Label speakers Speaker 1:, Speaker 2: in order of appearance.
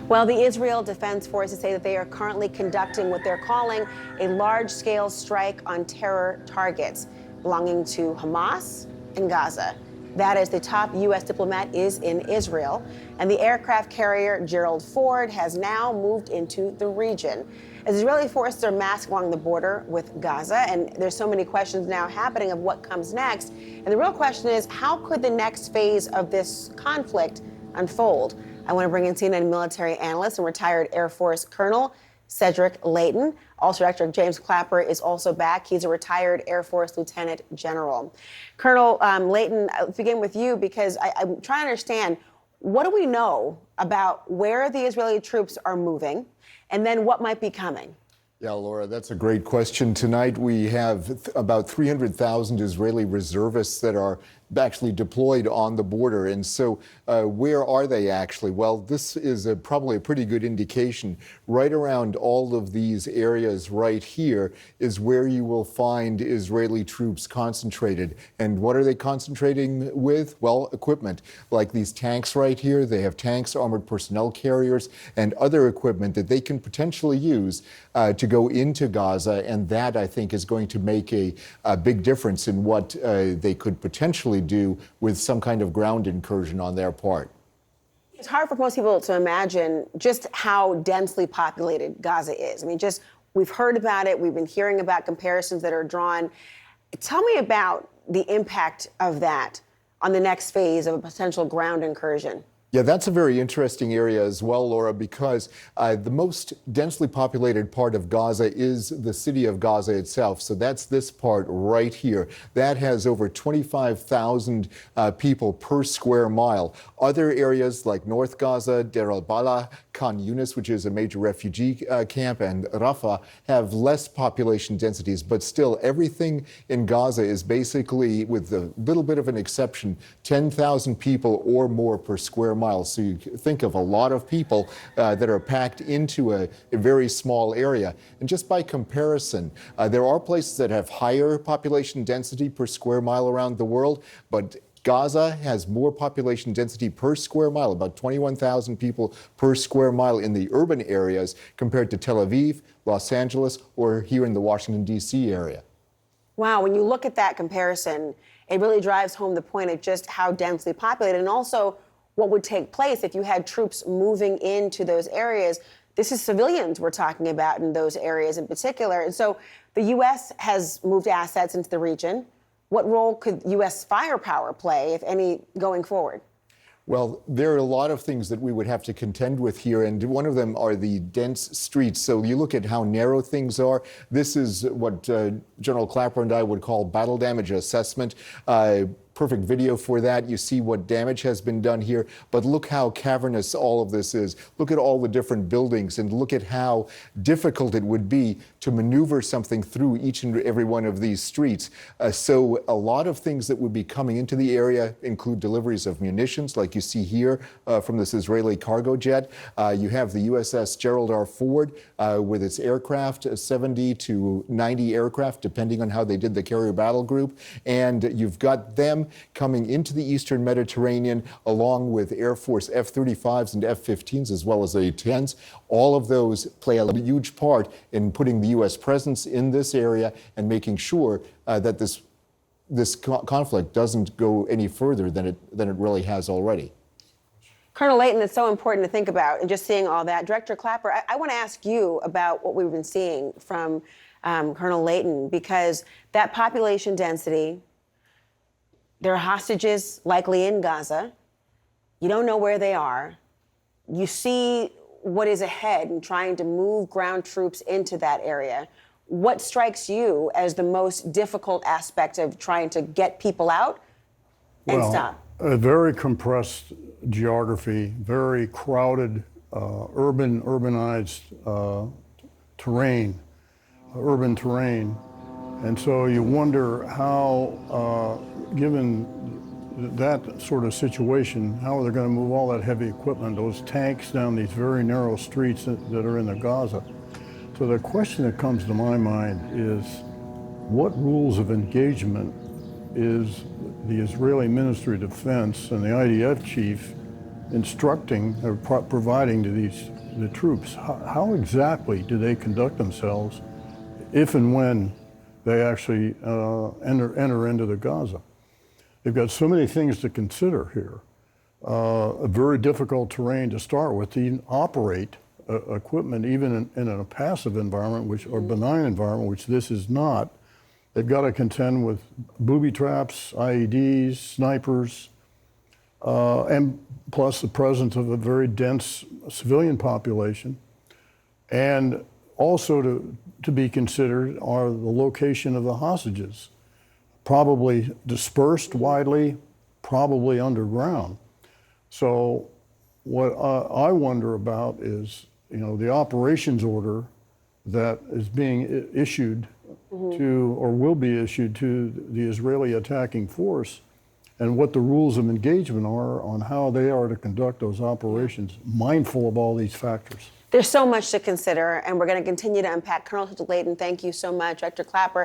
Speaker 1: Well, the Israel Defense Forces say that they are currently conducting what they're calling a large-scale strike on terror targets belonging to Hamas in Gaza. That is, the top U.S. diplomat is in Israel, and the aircraft carrier Gerald Ford has now moved into the region. As Israeli forces are massed along the border with Gaza, and there's so many questions now happening of what comes next. And the real question is, how could the next phase of this conflict unfold? I want to bring in CNN military analyst and retired Air Force Colonel Cedric Leighton. Also, Dr. James Clapper is also back. He's a retired Air Force Lieutenant General. Colonel Leighton, I'll begin with you because I'm trying to understand, what do we know about where the Israeli troops are moving and then what might be coming?
Speaker 2: Yeah, Laura, that's a great question. Tonight we have about 300,000 Israeli reservists that are actually deployed on the border. And so where are they actually? Well, this is probably a pretty good indication. Right around all of these areas right here is where you will find Israeli troops concentrated. And what are they concentrating with? Well, equipment, like these tanks right here. They have tanks, armored personnel carriers, and other equipment that they can potentially use to go into Gaza. And that, I think, is going to make a big difference in what they could potentially do with some kind of ground incursion on their part.
Speaker 1: It's hard for most people to imagine just how densely populated Gaza is. I mean, just we've heard about it. We've been hearing about comparisons that are drawn. Tell me about the impact of that on the next phase of a potential ground incursion.
Speaker 2: Yeah, that's a very interesting area as well, Laura, because the most densely populated part of Gaza is the city of Gaza itself. So that's this part right here. That has over 25,000 people per square mile. Other areas like North Gaza, Deir al-Balah, Khan Yunis, which is a major refugee camp, and Rafah have less population densities. But still, everything in Gaza is basically, with a little bit of an exception, 10,000 people or more per square mile. So you think of a lot of people that are packed into a very small area. And just by comparison, there are places that have higher population density per square mile around the world, but Gaza has more population density per square mile, about 21,000 people per square mile in the urban areas compared to Tel Aviv, Los Angeles, or here in the Washington, D.C. area.
Speaker 1: Wow, when you look at that comparison, it really drives home the point of just how densely populated and also what would take place if you had troops moving into those areas. This is civilians we're talking about in those areas in particular. And so the U.S. has moved assets into the region. What role could U.S. firepower play, if any, going forward?
Speaker 2: Well, there are a lot of things that we would have to contend with here, and one of them are the dense streets. So you look at how narrow things are. This is what General Clapper and I would call battle damage assessment. Perfect video for that. You see what damage has been done here, but look how cavernous all of this is. Look at all the different buildings and look at how difficult it would be to maneuver something through each and every one of these streets. So a lot of things that would be coming into the area include deliveries of munitions, like you see here from this Israeli cargo jet. You have the USS Gerald R. Ford with its aircraft, 70 to 90 aircraft, depending on how they did the carrier battle group. And you've got them coming into the Eastern Mediterranean along with Air Force F-35s and F-15s as well as A-10s. All of those play a huge part in putting the U.S. presence in this area and making sure that this conflict doesn't go any further than it really has already.
Speaker 1: Colonel Leighton, it's so important to think about, and just seeing all that. Director Clapper, I want to ask you about what we've been seeing from Colonel Leighton, because that population density, there are hostages likely in Gaza. You don't know where they are. You see what is ahead in trying to move ground troops into that area. What strikes you as the most difficult aspect of trying to get people out and stop?
Speaker 3: A very compressed geography, very crowded, urbanized terrain, urban terrain. And so you wonder how, given that sort of situation, how are they going to move all that heavy equipment, those tanks down these very narrow streets that are in the Gaza. So the question that comes to my mind is, what rules of engagement is the Israeli Ministry of Defense and the IDF chief instructing or providing to the troops. How exactly do they conduct themselves if and when they actually enter into the Gaza? They've got so many things to consider here. A very difficult terrain to start with to even operate equipment, even in a passive environment, or benign environment, which this is not. They've got to contend with booby traps, IEDs, snipers, and plus the presence of a very dense civilian population. And also to be considered are the location of the hostages, probably dispersed widely, probably underground. So what I wonder about is, the operations order that is being issued to, or will be issued to, the Israeli attacking force, and what the rules of engagement are on how they are to conduct those operations, mindful of all these factors.
Speaker 1: There's so much to consider, and we're going to continue to unpack. Colonel Layton, thank you so much. Director Clapper,